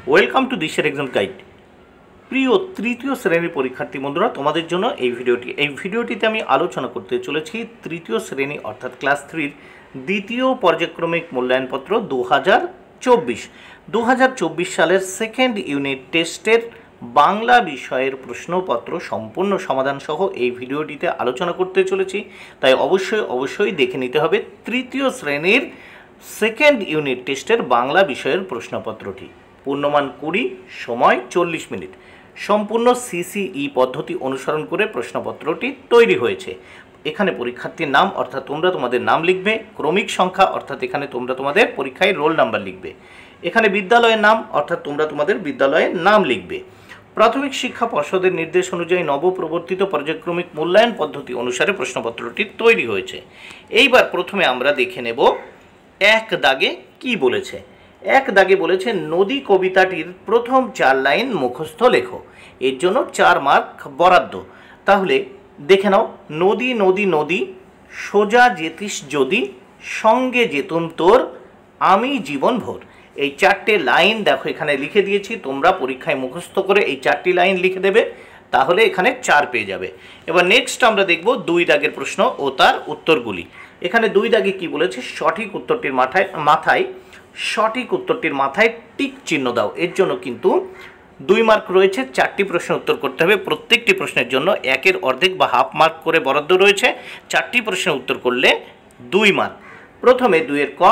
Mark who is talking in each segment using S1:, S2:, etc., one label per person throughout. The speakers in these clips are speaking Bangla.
S1: ওয়েলকাম টু দিশের এক্সাম গাইড। প্রিয় তৃতীয় শ্রেণীর পরীক্ষার্থী বন্ধুরা, তোমাদের জন্য এই ভিডিওটিতে আমি আলোচনা করতে চলেছি তৃতীয় শ্রেণী অর্থাৎ ক্লাস 3-র দ্বিতীয় পর্যায়ক্রমিক মূল্যায়নপত্র 2024 সালের সেকেন্ড ইউনিট টেস্টের বাংলা বিষয়ের প্রশ্নপত্র সম্পূর্ণ সমাধান সহ এই ভিডিওটিতে আলোচনা করতে চলেছি। তাই অবশ্যই দেখে নিতে হবে তৃতীয় শ্রেণীর সেকেন্ড ইউনিট টেস্টের বাংলা বিষয়ের প্রশ্নপত্রটি। পূর্ণমান 20, সময় 40 মিনিট। সম্পূর্ণ সিসিই পদ্ধতি অনুসরণ করে প্রশ্নপত্রটি তৈরি হয়েছে। এখানে পরীক্ষার্থীর নাম অর্থাৎ তোমরা তোমাদের নাম লিখবে, ক্রমিক সংখ্যা অর্থাৎ এখানে তোমরা তোমাদের পরীক্ষায় রোল নাম্বার লিখবে, এখানে বিদ্যালয়ের নাম অর্থাৎ তোমরা তোমাদের বিদ্যালয়ের নাম লিখবে। প্রাথমিক শিক্ষা পর্ষদের নির্দেশ অনুযায়ী নবপ্রবর্তিত পর্যায়ক্রমিক মূল্যায়ন পদ্ধতি অনুসারে প্রশ্নপত্রটি তৈরি হয়েছে। এইবার প্রথমে আমরা দেখে নেব এক দাগে কি বলেছে। এক দাগে বলেছে নদী কবিতাটির প্রথম 4 লাইন মুখস্থ লেখো, এর জন্য 4 মার্ক বরাদ্দ। তাহলে দেখে নাও, নদী নদী নদী সোজা যেতিস যদি, সঙ্গে যেতুম তোর আমি জীবন ভোর। এই 4টে লাইন দেখো এখানে লিখে দিয়েছি, তোমরা পরীক্ষায় মুখস্থ করে এই 4টি লাইন লিখে দেবে, তাহলে এখানে 4 পেয়ে যাবে। এবার নেক্সট আমরা দেখব 2 দাগের প্রশ্ন ও তার উত্তরগুলি। এখানে 2 দাগে কি বলেছে, সঠিক উত্তরটির মাথায় টিক চিহ্ন দাও। এর জন্য কিন্তু 2 মার্ক রয়েছে, 4টি প্রশ্ন উত্তর করতে হবে। প্রত্যেকটি প্রশ্নের জন্য 1-এর অর্ধেক বা হাফ মার্ক করে বরাদ্দ রয়েছে। 4টি প্রশ্নের উত্তর করলে 2 মার্ক। প্রথমে 2-এর ক,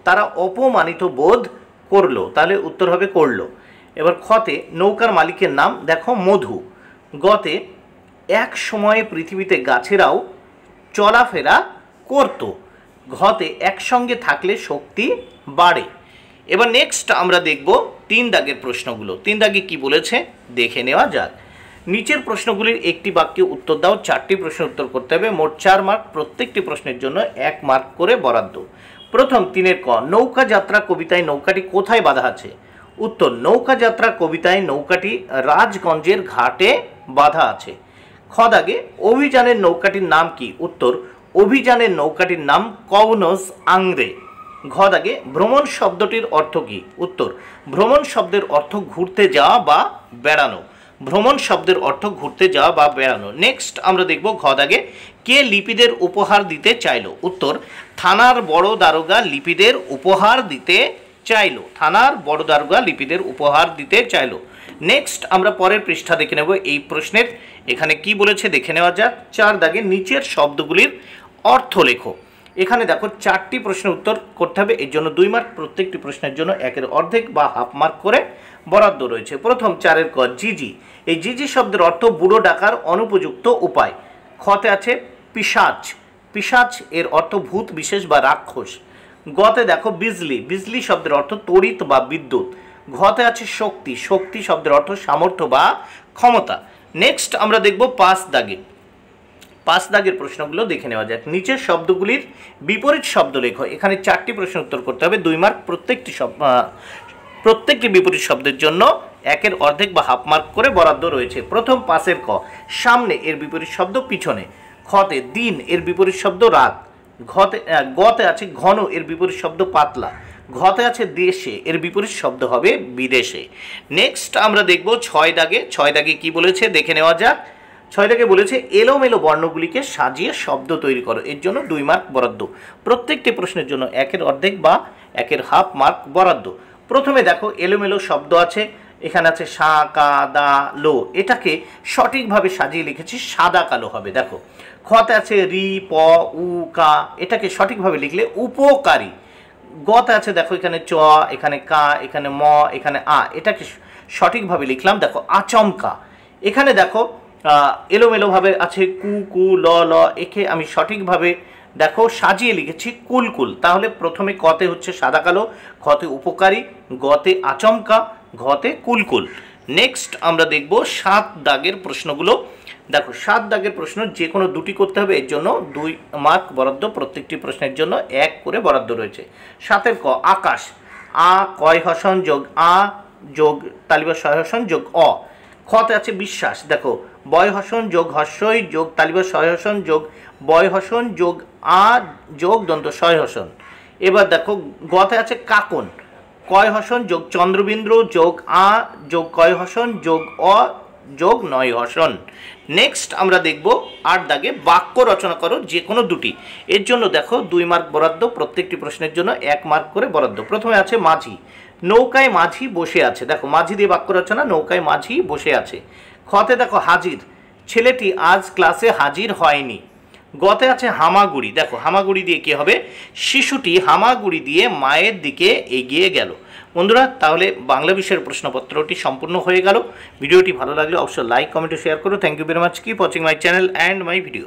S1: তারা অপমানিত বোধ করলো, তাহলে উত্তর হবে করলো। এবার খতে নৌকার মালিকের নাম দেখো মধু। গতে এক সময়ে পৃথিবীতে গাছেরাও চলাফেরা করত। ঘতে একসঙ্গে থাকলে শক্তি বাড়ে। এবার নেক্সট আমরা দেখব 3 দাগের প্রশ্নগুলো। 3 দাগে কি বলেছে দেখে নেওয়া যাক। নিচের প্রশ্নগুলির একটি বাক্যে উত্তর দাও। 4টি প্রশ্নের উত্তর করতে হবে, মোট 4 মার্ক। প্রত্যেকটি প্রশ্নের জন্য 1 মার্ক করে বরাদ্দ। প্রথম 3-এর ক, নৌকা যাত্রা কবিতায় নৌকাটি কোথায় বাঁধা আছে? উত্তর, নৌকা যাত্রা কবিতায় নৌকাটি রাজগঞ্জের ঘাটে বাঁধা আছে। খ দাগে অভিযানের নৌকাটির নাম কি? উত্তর, অভিযানের নৌকাটির নাম কওনস আংরে। ঘ দাগে ভ্রমণ শব্দটির অর্থ কি? উত্তর, ভ্রমণ শব্দের অর্থ ঘুরতে যাওয়া বা বেড়ানো। ভ্রমণ শব্দের অর্থ ঘুরতে যাওয়া বা বেড়ানো। নেক্সট আমরা দেখব ঘ দাগে কে লিপিদের উপহার দিতে চাইল? উত্তর, থানার বড় দারোগা লিপিদের উপহার দিতে চাইল। থানার বড় দারোগা লিপিদের উপহার দিতে চাইল। নেক্সট আমরা পরের পৃষ্ঠা দেখে নেব এই প্রশ্নের। এখানে কি বলেছে দেখে নেওয়া যাক। 4 দাগে নিচের শব্দগুলির অর্থ লেখো। এখানে দেখো 4টি প্রশ্নের উত্তর করতে হবে, এর জন্য 2 মার্ক। প্রত্যেকটি প্রশ্নের জন্য 1-এর অর্ধেক বা হাফ মার্ক করে বরাদ্দ রয়েছে। প্রথম 4-এর ক, জিজি। এই জিজি শব্দের অর্থ বুড়ো ডাকার অনুপযুক্ত উপায়। খতে আছে পিশাচ। পিশাচ এর অর্থ ভূত বিশেষ বা রাক্ষস। গতে দেখো বিজলি। বিজলি শব্দের অর্থ তড়িৎ বা বিদ্যুৎ। ঘতে আছে শক্তি। শক্তি শব্দের অর্থ সামর্থ্য বা ক্ষমতা। নেক্সট আমরা দেখব 5 দাগে। 5 দাগের প্রশ্নগুলো দেখে নেওয়া যাক। নিচের শব্দগুলির বিপরীত শব্দ লেখো। এখানে 4টি প্রশ্ন উত্তর করতে হবে, 2 মার্ক। প্রত্যেকটি বিপরীত শব্দের জন্য 1-এর অর্ধেক বা হাফ মার্ক করে বরাদ্দ রয়েছে। প্রথম 5-এর ক, সামনে এর বিপরীত শব্দ পিছনে। খতে দিন এর বিপরীত শব্দ রাত। গতে আছে ঘন এর বিপরীত শব্দ পাতলা। ঘতে আছে দেশে এর বিপরীত শব্দ হবে বিদেশে। নেক্সট আমরা দেখব 6 দাগে। 6 দাগে কি বলেছে দেখে নেওয়া যাক। 6 দাগে বলেছে এলোমেলো বর্ণগুলিকে সাজিয়ে শব্দ তৈরি করো, এর জন্য 2 মার্ক বরাদ্দ। প্রত্যেকটি প্রশ্নের জন্য 1-এর অর্ধেক বা 1-এর হাফ মার্ক বরাদ্দ। প্রথমে দেখো এলোমেলো শব্দ আছে, এখানে আছে সা কা দা লো, এটাকে সঠিকভাবে সাজিয়ে লিখেছি সাদা কালো হবে। দেখো খতে আছে রি প উ কা, এটাকে সঠিকভাবে লিখলে উপকারী। গতে আছে দেখো এখানে চ, এখানে কা, এখানে ম, এখানে আ, এটাকে সঠিকভাবে লিখলাম দেখো আচমকা। এখানে দেখো এলোমেলোভাবে আছে কু কু ল ল, একে আমি সঠিকভাবে দেখো সাজিয়ে লিখেছি কুলকুল। তাহলে প্রথমে কতে হচ্ছে সাদা কালো, খতে উপকারী, গতে আচমকা, ঘতে কুলকুল। নেক্সট আমরা দেখব 7 দাগের প্রশ্নগুলো। দেখো 7 দাগের প্রশ্ন যে কোনো 2টি করতে হবে, এর জন্য 2 মার্ক বরাদ্দ। প্রত্যেকটি প্রশ্নের জন্য 1 করে বরাদ্দ রয়েছে। 7-এর ক, আকাশ। আ কয় হসন যোগ আ যোগ তালিবা ছয় হসন যোগ অ। খতে আছে বিশ্বাস। দেখো বয় হসন যোগ হস্যই যোগ তালিবা ছয় হসন যোগ বয় হসন যোগ আ যোগ দন্ত ছয় হসন। এবার দেখো গতে আছে কাকন। কয় হসন যোগ চন্দ্রবিন্দু যোগ আ যোগ কয় হসন যোগ অ যোগ নয় হসন। নেক্সট আমরা দেখব 8 দাগে বাক্য রচনা করো যে কোনো দুটি। এর জন্য দেখো 2 মার্ক বরাদ্দ, প্রত্যেকটি প্রশ্নের জন্য 1 মার্ক করে বরাদ্দ। প্রথমে আছে মাঝি, নৌকায় মাঝি বসে আছে। দেখো মাঝি দিয়ে বাক্য রচনা, নৌকায় মাঝি বসে আছে। খতে দেখো হাজির, ছেলেটি আজ ক্লাসে হাজির হয়নি। গতে আছে হামাগুড়ি, দেখো হামাগুড়ি দিয়ে কি হবে, শিশুটি হামাগুড়ি দিয়ে মায়ের দিকে এগিয়ে গেল। বন্ধুরা তাহলে বাংলা বিষয়ের প্রশ্নপত্রটি সম্পূর্ণ হয়ে গেল। ভিডিওটি ভালো লাগলে অবশ্যই লাইক কমেন্ট ও শেয়ার করো। Thank you very much, keep watching my channel and my video.